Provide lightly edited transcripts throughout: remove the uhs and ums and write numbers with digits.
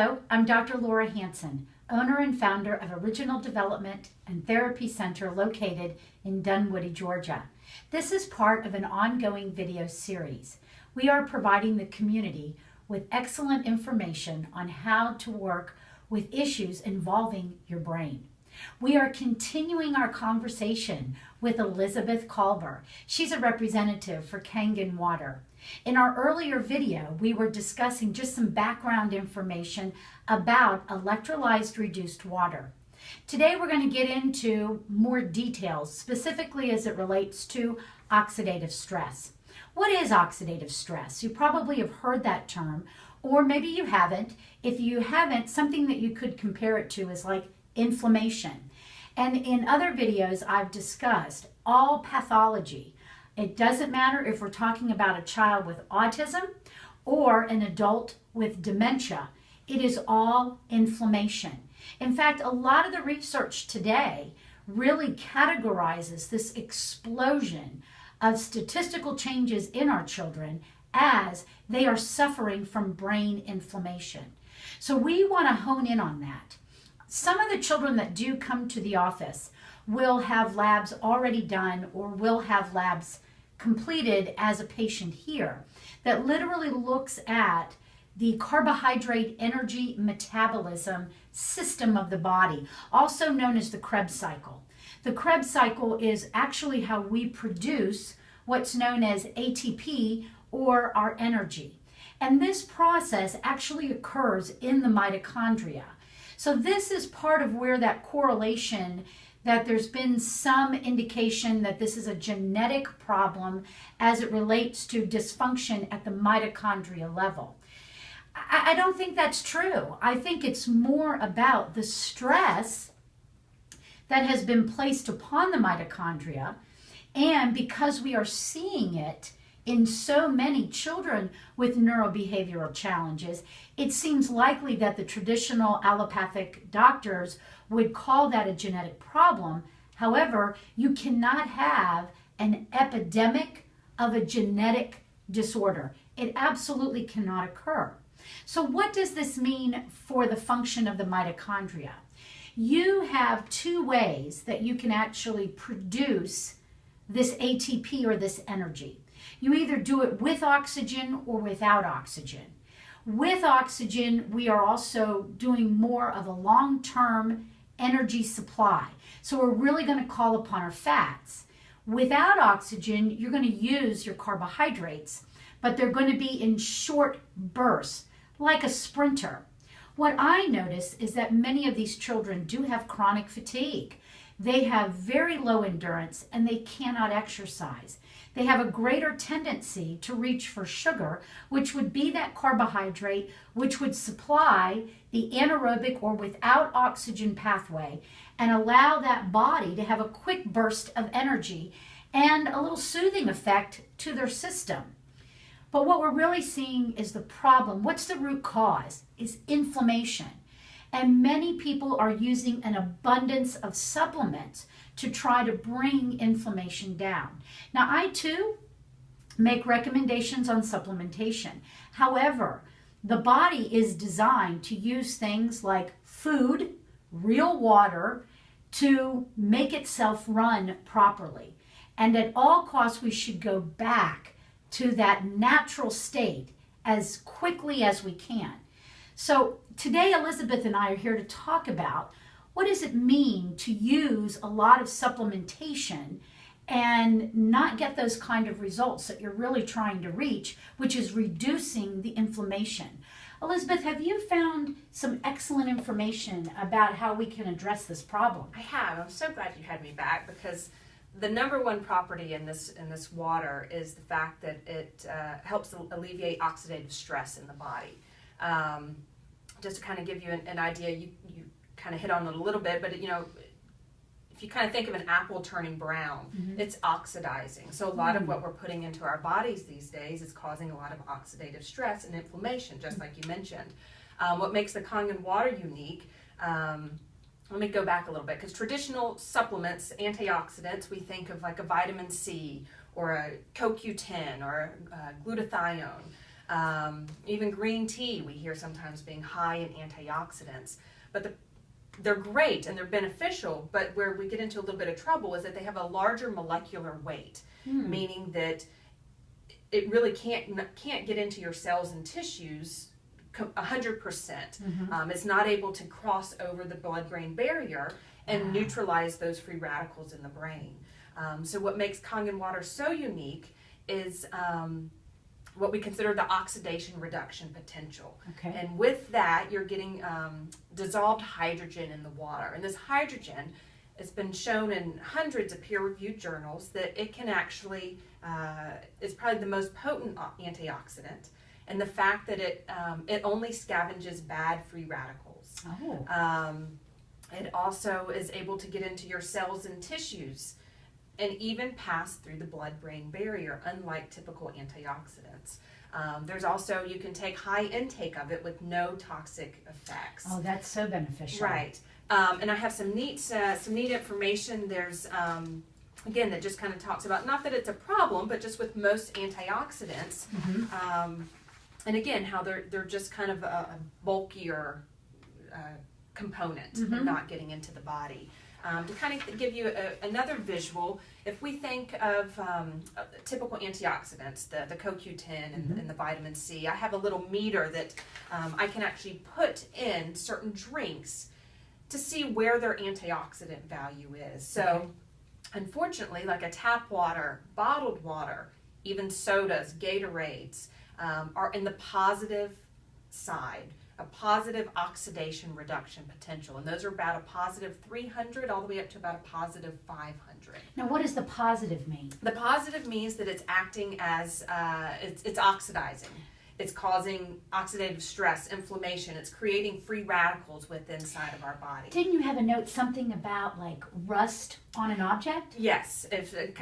Hello, I'm Dr. Laura Hanson, owner and founder of Original Development and Therapy Center located in Dunwoody, Georgia. This is part of an ongoing video series. We are providing the community with excellent information on how to work with issues involving your brain. We are continuing our conversation with Elizabeth Kalber. She's a representative for Kangen Water. In our earlier video, we were discussing just some background information about electrolyzed reduced water. Today we're going to get into more details, specifically as it relates to oxidative stress. What is oxidative stress? You probably have heard that term, or maybe you haven't. If you haven't, something that you could compare it to is like inflammation. And in other videos, I've discussed all pathology. It doesn't matter if we're talking about a child with autism or an adult with dementia. It is all inflammation. In fact, a lot of the research today really categorizes this explosion of statistical changes in our children as they are suffering from brain inflammation. So we want to hone in on that. Some of the children that do come to the office will have labs already done or will have labs completed as a patient here that literally looks at the carbohydrate energy metabolism system of the body, also known as the Krebs cycle. The Krebs cycle is actually how we produce what's known as ATP, or our energy. And this process actually occurs in the mitochondria. So this is part of where that correlation, that there's been some indication that this is a genetic problem as it relates to dysfunction at the mitochondria level. I don't think that's true. I think it's more about the stress that has been placed upon the mitochondria, and because we are seeing it in so many children with neurobehavioral challenges, it seems likely that the traditional allopathic doctors would call that a genetic problem. However, you cannot have an epidemic of a genetic disorder. It absolutely cannot occur. So what does this mean for the function of the mitochondria? You have two ways that you can actually produce this ATP or this energy. You either do it with oxygen or without oxygen. With oxygen, we are also doing more of a long-term energy supply. So we're really going to call upon our fats. Without oxygen, you're going to use your carbohydrates, but they're going to be in short bursts, like a sprinter. What I notice is that many of these children do have chronic fatigue. They have very low endurance and they cannot exercise. They have a greater tendency to reach for sugar, which would be that carbohydrate, which would supply the anaerobic or without oxygen pathway and allow that body to have a quick burst of energy and a little soothing effect to their system. But what we're really seeing is the problem. What's the root cause? Is inflammation. And many people are using an abundance of supplements to try to bring inflammation down. Now, I too make recommendations on supplementation. However, the body is designed to use things like food, real water, to make itself run properly. And at all costs, we should go back to that natural state as quickly as we can. So today, Elizabeth and I are here to talk about what does it mean to use a lot of supplementation and not get those kind of results that you're really trying to reach, which is reducing the inflammation. Elizabeth, have you found some excellent information about how we can address this problem? I have. I'm so glad you had me back, because the number one property in this water is the fact that it helps alleviate oxidative stress in the body. Just to kind of give you an idea, you kind of hit on it a little bit, but if you kind of think of an apple turning brown, it's oxidizing. So a lot of what we're putting into our bodies these days is causing a lot of oxidative stress and inflammation, just like you mentioned. What makes the Kangen water unique, let me go back a little bit, because traditional supplements, antioxidants, we think of like a vitamin C or a CoQ10 or glutathione. Even green tea, we hear sometimes being high in antioxidants. But they're great and they're beneficial, but where we get into a little bit of trouble is that they have a larger molecular weight, meaning that it really can't get into your cells and tissues 100%. It's not able to cross over the blood-brain barrier and neutralize those free radicals in the brain. So what makes Kangen water so unique is what we consider the oxidation reduction potential. Okay. And with that, you're getting dissolved hydrogen in the water. And this hydrogen has been shown in hundreds of peer-reviewed journals that it can actually, is probably the most potent antioxidant. And the fact that it only scavenges bad free radicals. It also is able to get into your cells and tissues and even pass through the blood-brain barrier, unlike typical antioxidants. There's also, you can take high intake of it with no toxic effects. Oh, that's so beneficial. Right. And I have some neat information. There's, again, that just kind of talks about, not that it's a problem, but just with most antioxidants, and again, how they're just kind of a bulkier component and not getting into the body. To kind of give you another visual, if we think of typical antioxidants, the CoQ10 and the vitamin C, I have a little meter that I can actually put in certain drinks to see where their antioxidant value is. So, unfortunately, like a tap water, bottled water, even sodas, Gatorades, are in the positive side. A positive oxidation reduction potential, and those are about a positive 300 all the way up to about a positive 500. Now, what does the positive mean? The positive means that it's acting as, it's oxidizing. It's causing oxidative stress, inflammation. It's creating free radicals within inside of our body. Didn't you have a note something about like rust on an object? Yes, if an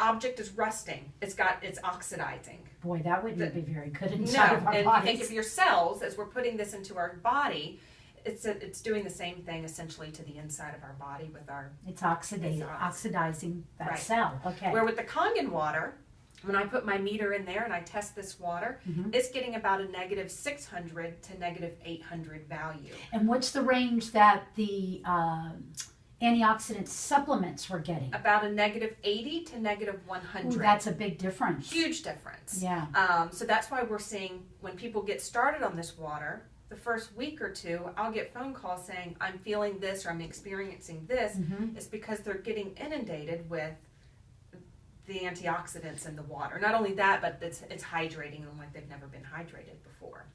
object is rusting, it's oxidizing. Boy, that wouldn't be very good inside of our bodies. And you think of your cells, as we're putting this into our body, it's doing the same thing essentially to the inside of our body with our... It's oxidizing that cell. Okay. Where with the Kangen water, when I put my meter in there and I test this water, it's getting about a negative 600 to negative 800 value. And what's the range that the antioxidant supplements were getting? About a negative 80 to negative 100. Ooh, that's a big difference. Huge difference. Yeah. So that's why we're seeing when people get started on this water, the first week or two, I'll get phone calls saying, I'm feeling this or I'm experiencing this. It's because they're getting inundated with the antioxidants in the water. Not only that, but it's hydrating them like they've never been hydrated before.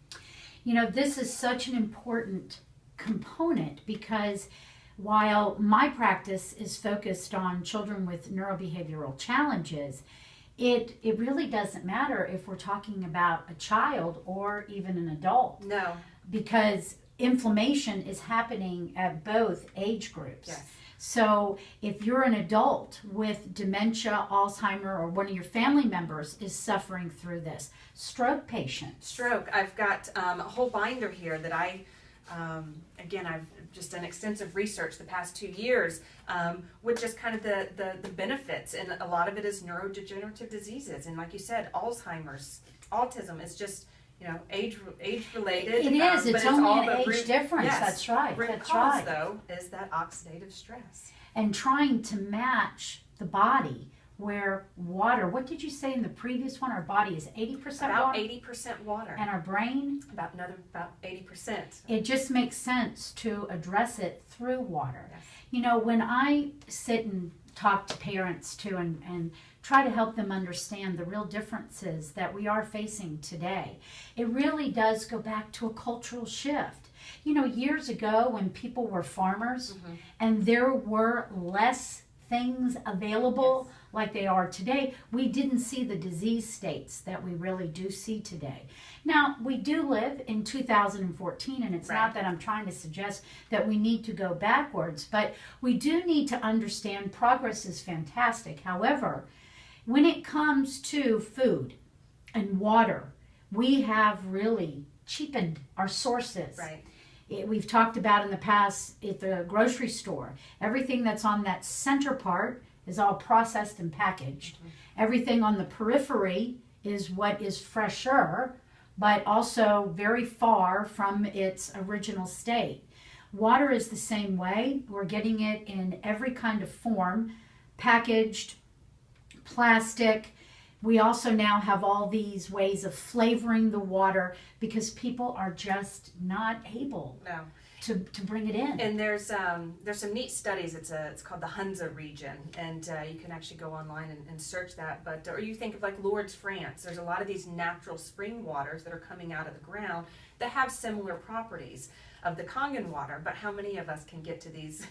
You know, this is such an important component because while my practice is focused on children with neurobehavioral challenges, it really doesn't matter if we're talking about a child or even an adult. No. Because inflammation is happening at both age groups. Yes. So if you're an adult with dementia, Alzheimer, or one of your family members is suffering through this, stroke patients. Stroke. I've got a whole binder here that I've just done extensive research the past 2 years with just kind of the benefits, and a lot of it is neurodegenerative diseases, and like you said, Alzheimer's, autism is just, you know, age related. It is. It's only an age difference. Yes, That's right. Root That's cause, right. though, is that oxidative stress. And trying to match the body where water, what did you say in the previous one? Our body is 80% water? About 80% water. And our brain? About 80%. It just makes sense to address it through water. Yes. You know, when I sit and talk to parents too and try to help them understand the real differences that we are facing today, it really does go back to a cultural shift. You know, years ago when people were farmers and there were less things available like they are today, we didn't see the disease states that we really do see today. Now, we do live in 2014, and it's not that I'm trying to suggest that we need to go backwards, but we do need to understand progress is fantastic. However, when it comes to food and water, we have really cheapened our sources. Right. We've talked about in the past at the grocery store, everything that's on that center part is all processed and packaged. Everything on the periphery is what is fresher, but also very far from its original state. Water is the same way. We're getting it in every kind of form, packaged, plastic. We also now have all these ways of flavoring the water because people are just not able to bring it in. And there's some neat studies. It's called the Hunza region, and you can actually go online and search that. But or you think of like Lourdes, France. There's a lot of these natural spring waters that are coming out of the ground that have similar properties of the Kangen water. But how many of us can get to these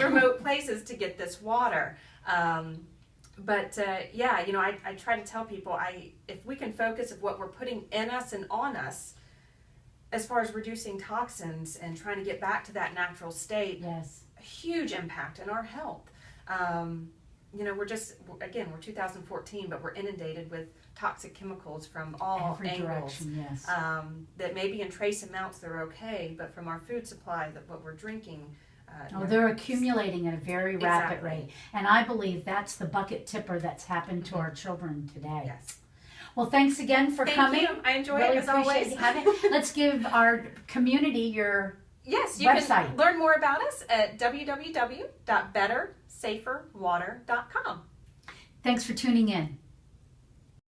remote places to get this water? Yeah, you know, I try to tell people, if we can focus of what we're putting in us and on us, as far as reducing toxins and trying to get back to that natural state, yes, a huge impact in our health. You know, we're 2014, but we're inundated with toxic chemicals from all every angles. direction, yes. That maybe in trace amounts they're okay, but from our food supply, that what we're drinking, they're accumulating at a very rapid Exactly. rate. And I believe that's the bucket tipper that's happened to our children today. Yes. Well, thanks again for coming. Thank you. I enjoy Really it as appreciate always. you having it. Let's give our community your Yes, you website. can learn more about us at www.bettersaferwater.com. Thanks for tuning in.